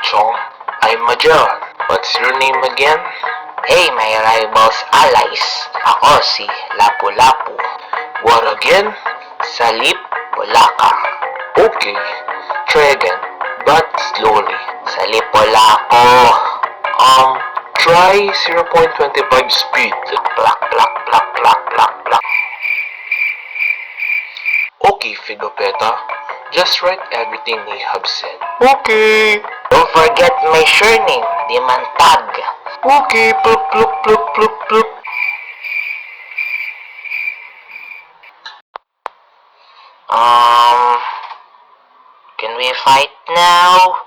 Chong, I'm Magellan. What's your name again? Hey, my rivals allies. Ako si Lapu-Lapu. What again? Salip, wala ka. Okay, try again, but slowly. Salip, wala ko. Try 0.25 speed. Plak, plak, plak, plak, plak, plak. Okay, Figopeta. Just write everything we have said. Okay. Don't forget my surname, Dimantag. Okay, plup plup plup plup plup. Can we fight now?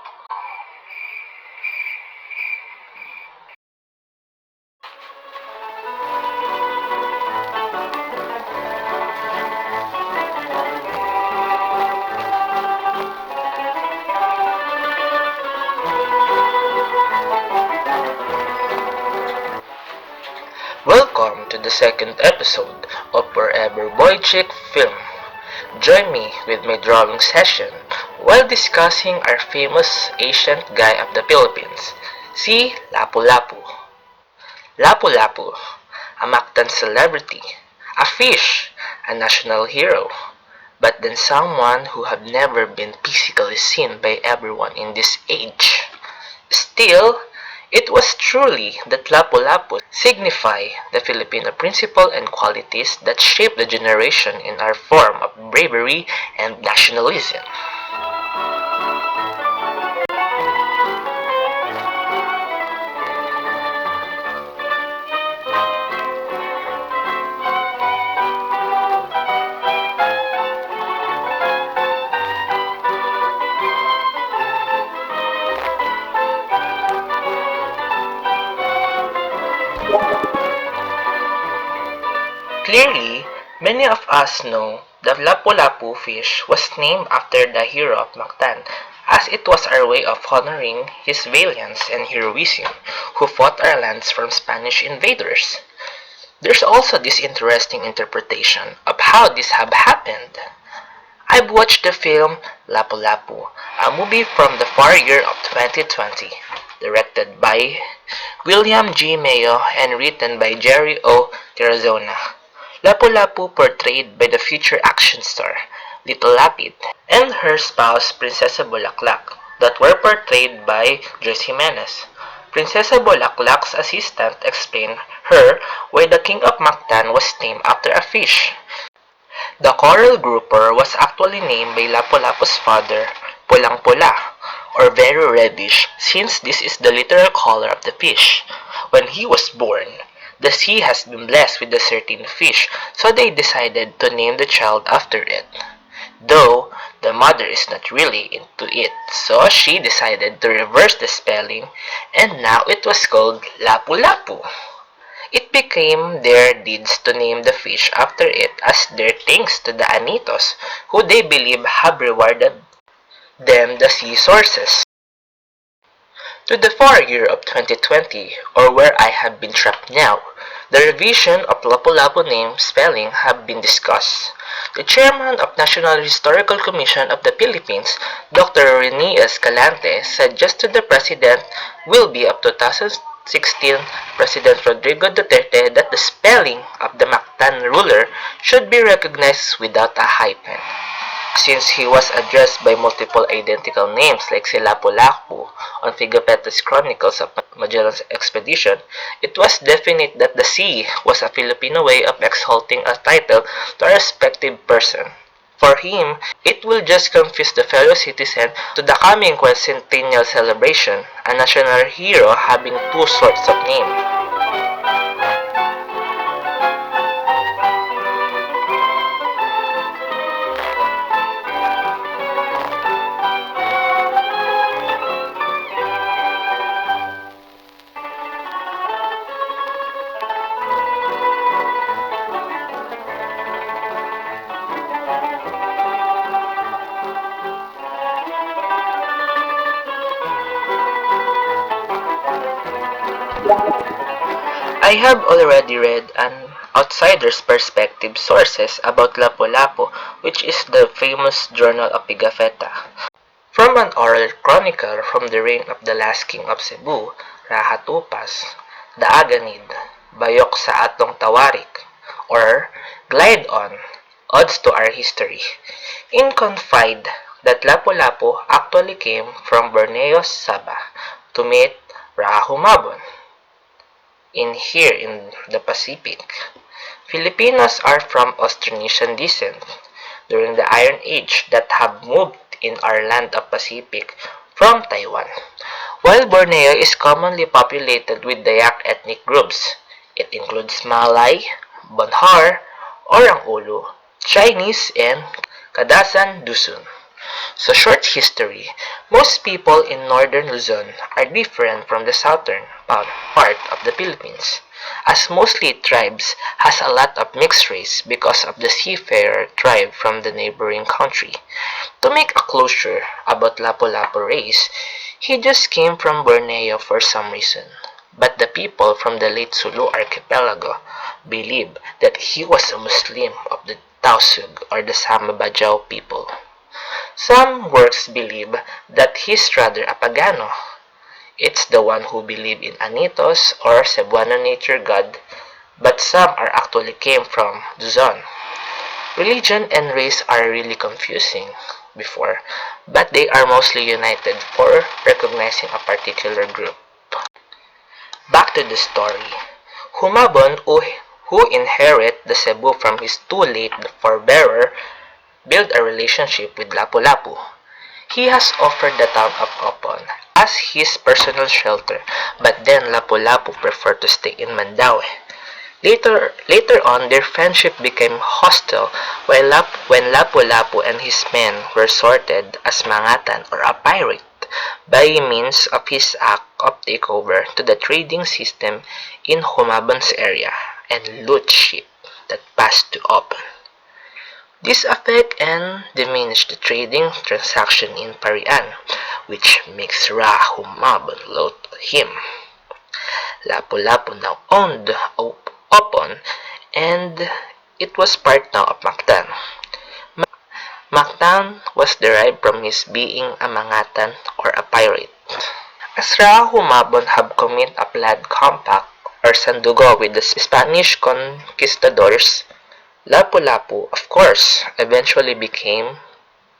Welcome to the second episode of Forever Boy Chick Film. Join me with my drawing session while discussing our famous ancient guy of the Philippines, si Lapu-Lapu. Lapu-Lapu, a Mactan celebrity, a fish, a national hero, but then someone who had never been physically seen by everyone in this age. Still, it was truly that Lapu-Lapu signify the Filipino principle and qualities that shaped the generation in our form of bravery and nationalism. Clearly, many of us know that Lapu-Lapu fish was named after the hero of Mactan, as it was our way of honoring his valiance and heroism who fought our lands from Spanish invaders. There's also this interesting interpretation of how this have happened. I've watched the film Lapu-Lapu, a movie from the far year of 2020, directed by William G. Mayo and written by Jerry O. Tirazona. Lapu-Lapu portrayed by the future action star, Little Lapid, and her spouse, Princesa Bulaklak, that were portrayed by Joyce Jimenez. Princesa Bulaklak's assistant explained her why the king of Mactan was named after a fish. The coral grouper was actually named by Lapu-Lapu's father, Pulang-Pula, or very reddish, since this is the literal color of the fish. When he was born, the sea has been blessed with a certain fish, so they decided to name the child after it. Though, the mother is not really into it, so she decided to reverse the spelling, and now it was called Lapu-Lapu. It became their deeds to name the fish after it as their thanks to the Anitos, who they believe have rewarded them the sea sources. To the far year of 2020, or where I have been trapped now, the revision of Lapu-Lapu name spelling have been discussed. The chairman of National Historical Commission of the Philippines, Dr. Rene Escalante, suggested to the President will be of 2016 President Rodrigo Duterte that the spelling of the Mactan ruler should be recognized without a hyphen. Since he was addressed by multiple identical names like si Lapu-Lapu on Figopeta's Chronicles of Magellan's expedition, it was definite that the sea was a Filipino way of exalting a title to a respective person. For him, it will just confuse the fellow citizen to the coming quincentennial celebration, a national hero having two sorts of name. I have already read an outsider's perspective sources about Lapu-Lapu, which is the famous journal of Pigafetta. From an oral chronicle from the reign of the last king of Cebu, Rahatupas, Daaganid, Bayok sa atong tawarik, or Glide on, Odds to our history, in confide that Lapu-Lapu actually came from Borneo, Sabah to meet Rahumabon in the Pacific. Filipinos are from Austronesian descent during the Iron Age that have moved in our land of Pacific from Taiwan. While Borneo is commonly populated with Dayak ethnic groups, it includes Malay, Banhar, Orang Ulu, Chinese, and Kadasan Dusun. So short history, most people in northern Luzon are different from the southern part of the Philippines, as mostly tribes has a lot of mixed race because of the seafarer tribe from the neighboring country. To make a closure about Lapu-Lapu race, he just came from Borneo for some reason. But the people from the late Sulu archipelago believe that he was a Muslim of the Tausug or the Sama-Bajau people. Some works believe that he's rather a Pagano. It's the one who believe in Anitos or Cebuano nature god, but some are actually came from Luzon. Religion and race are really confusing before, but they are mostly united for recognizing a particular group. Back to the story. Humabon, who inherit the Cebu from his too late forebearer, build a relationship with Lapu-Lapu. He has offered the town of Opon as his personal shelter, but then Lapu-Lapu preferred to stay in Mandaue. Later on, their friendship became hostile when Lapu-Lapu and his men were sorted as mangatan or a pirate by means of his act of takeover to the trading system in Humabon's area and loot ship that passed to Opon. This affect and diminish the trading transaction in Parian, which makes Humabon loathe him. Lapu-Lapu now owned Opon, and it was part now of Mactan. Mactan was derived from his being a mangatan or a pirate. As Humabon had commit a blood compact or sandugo with the Spanish conquistadors, Lapu-Lapu, of course, eventually become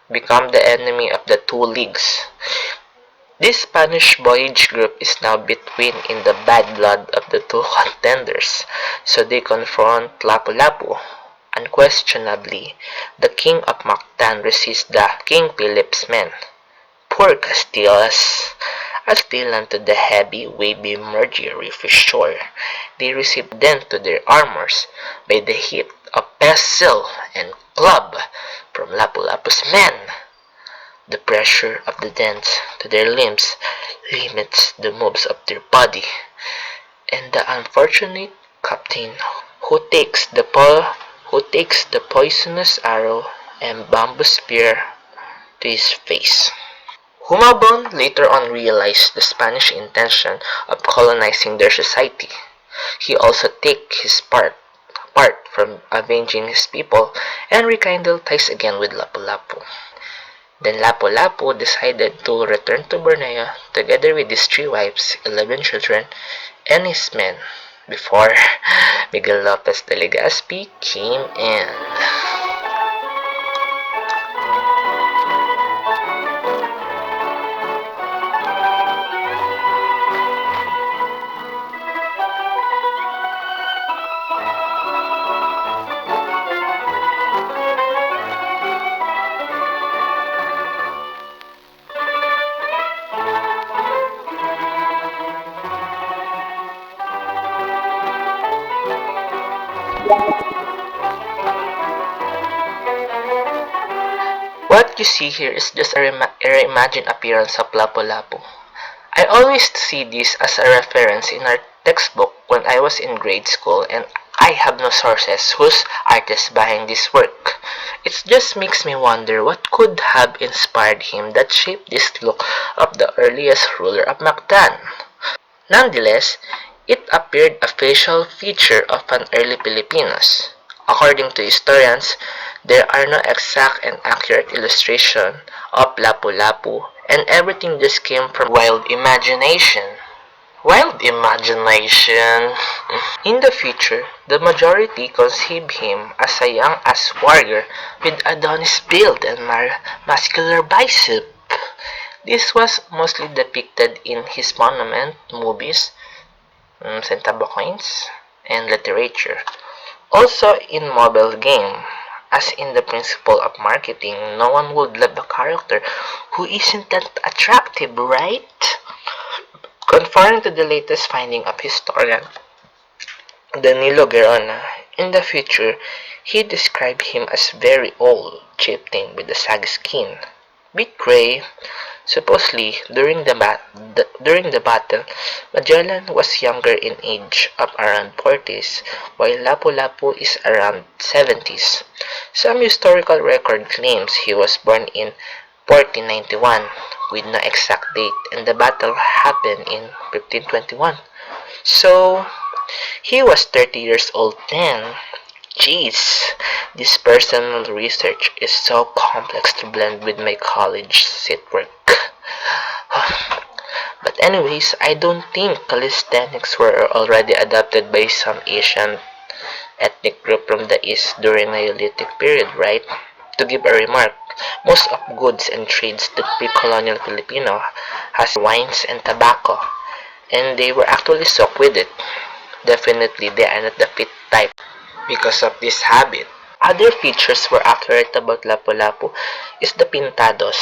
the enemy of the two leagues. This Spanish voyage group is now between in the bad blood of the two contenders, so they confront Lapu-Lapu. Unquestionably, the king of Mactan resists the King Philip's men. Poor Castilas, as they land to the heavy, wavy Mercury shore, they receive dent to their armors by the hit of pestle and club from Lapu-Lapu's men. The pressure of the dents to their limbs limits the moves of their body, and the unfortunate captain who takes the poisonous arrow and bamboo spear to his face. Humabon later on realized the Spanish intention of colonizing their society. He also takes his part from avenging his people and rekindle ties again with Lapu-Lapu. Then Lapu-Lapu decided to return to Borneo together with his 3 wives, 11 children, and his men before Miguel Lopez de Legazpi came in. What you see here is just a reimagined appearance of Lapu-Lapu. I always see this as a reference in our textbook when I was in grade school, and I have no sources whose artist behind this work. It just makes me wonder what could have inspired him that shaped this look of the earliest ruler of Mactan. Nonetheless, it appeared a facial feature of an early Filipinos. According to historians, There are no exact and accurate illustration of Lapu-Lapu, and everything just came from wild imagination. Wild imagination. In the future, the majority conceive him as a young ass warrior with Adonis build and muscular bicep. This was mostly depicted in his monument movies, centavo coins, and literature. Also in mobile game, as in the principle of marketing, no one would love a character who isn't that attractive, right? Conforming to the latest finding of historian Danilo Guerrona, in the future, he described him as very old chieftain with a saggy skin, bit gray. Supposedly, during the battle, Magellan was younger in age, of around 40s, while Lapu-Lapu is around 70s. Some historical record claims he was born in 1491, with no exact date, and the battle happened in 1521. So, he was 30 years old then. Jeez, this personal research is so complex to blend with my college sit work. But anyways, I don't think calisthenics were already adopted by some Asian ethnic group from the East during Neolithic period, right? To give a remark, most of goods and trades that pre-colonial Filipino has wines and tobacco, and they were actually soaked with it. Definitely, they are not the fit type because of this habit. Other features were accurate about Lapu-Lapu is the pintados,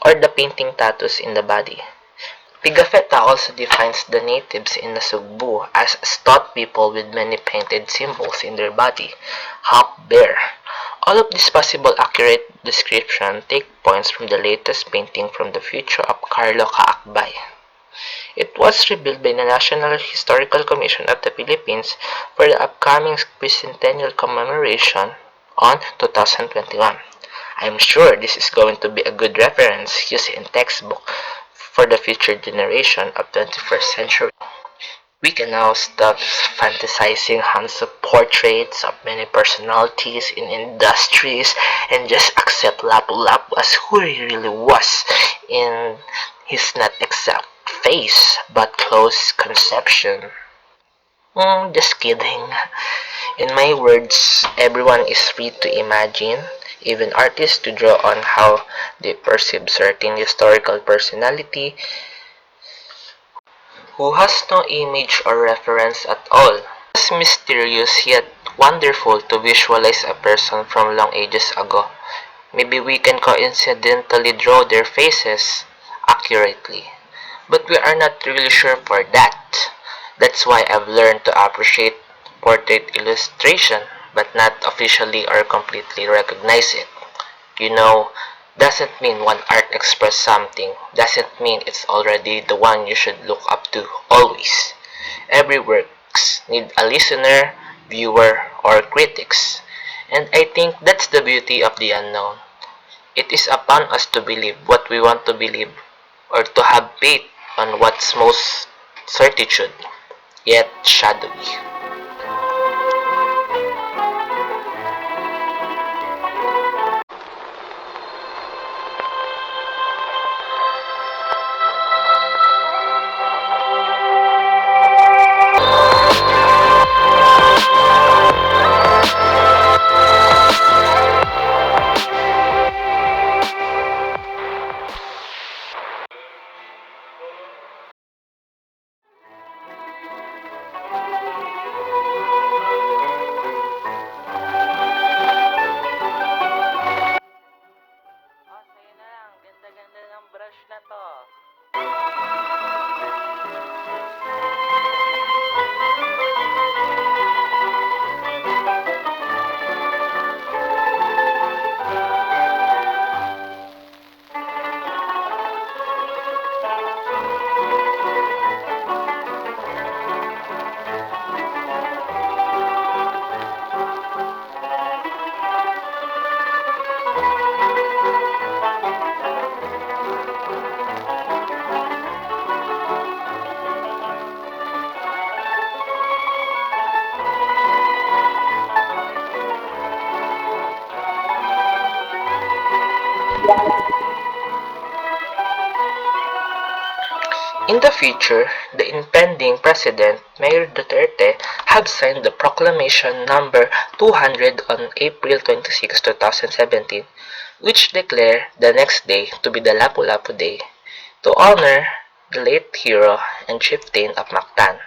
or the painting tattoos in the body. Pigafetta also defines the natives in Nasugbu as stout people with many painted symbols in their body, half bear. All of these possible accurate description take points from the latest painting from the future of Carlo Caacbay. It was revealed by the National Historical Commission of the Philippines for the upcoming bicentennial commemoration on 2021. I'm sure this is going to be a good reference used in textbook for the future generation of 21st century. We can now stop fantasizing handsome portraits of many personalities in industries and just accept Lapu-Lapu as who he really was in his not exact face but close conception. Just kidding. In my words, everyone is free to imagine, even artists to draw on how they perceive certain historical personality who has no image or reference at all. It's mysterious yet wonderful to visualize a person from long ages ago. Maybe we can coincidentally draw their faces accurately, but we are not really sure for that. That's why I've learned to appreciate portrait illustration, but not officially or completely recognize it. You know, doesn't mean one art express something, doesn't mean it's already the one you should look up to always. Every works need a listener, viewer, or critics. And I think that's the beauty of the unknown. It is upon us to believe what we want to believe, or to have faith on what's most certitude, yet shadowy. In the future, the impending President, Mayor Duterte, have signed the Proclamation Number 200 on April 26, 2017, which declared the next day to be the Lapu-Lapu Day, to honor the late hero and chieftain of Mactan.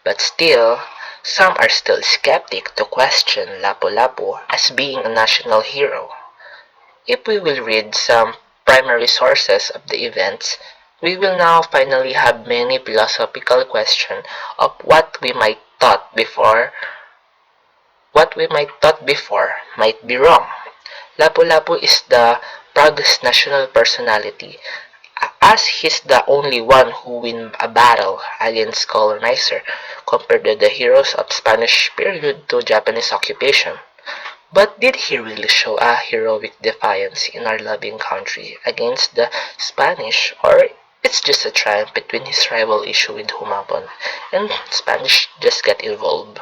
But still, some are still skeptic to question Lapu-Lapu as being a national hero. If we will read some primary sources of the events, we will now finally have many philosophical questions of what we might thought before might be wrong. Lapu-Lapu is the proudest national personality, as he's the only one who win a battle against colonizer compared to the heroes of Spanish period to Japanese occupation. But did he really show a heroic defiance in our loving country against the Spanish, or it's just a triumph between his rival issue with Humabon and Spanish just get involved?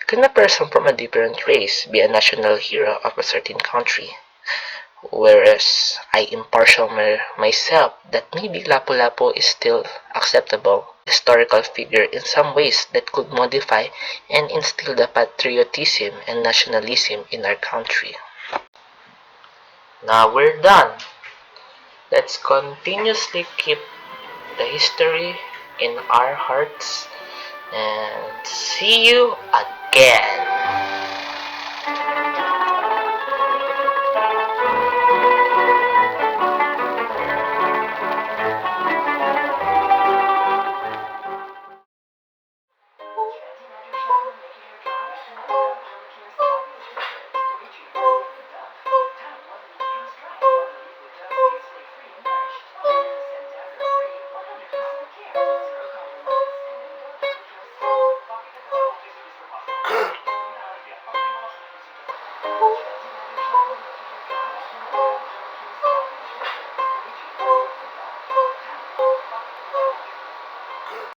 Can a person from a different race be a national hero of a certain country? Whereas I impartial myself that maybe Lapu-Lapu is still acceptable historical figure in some ways that could modify and instill the patriotism and nationalism in our country. Now we're done. Let's continuously keep the history in our hearts and see you again.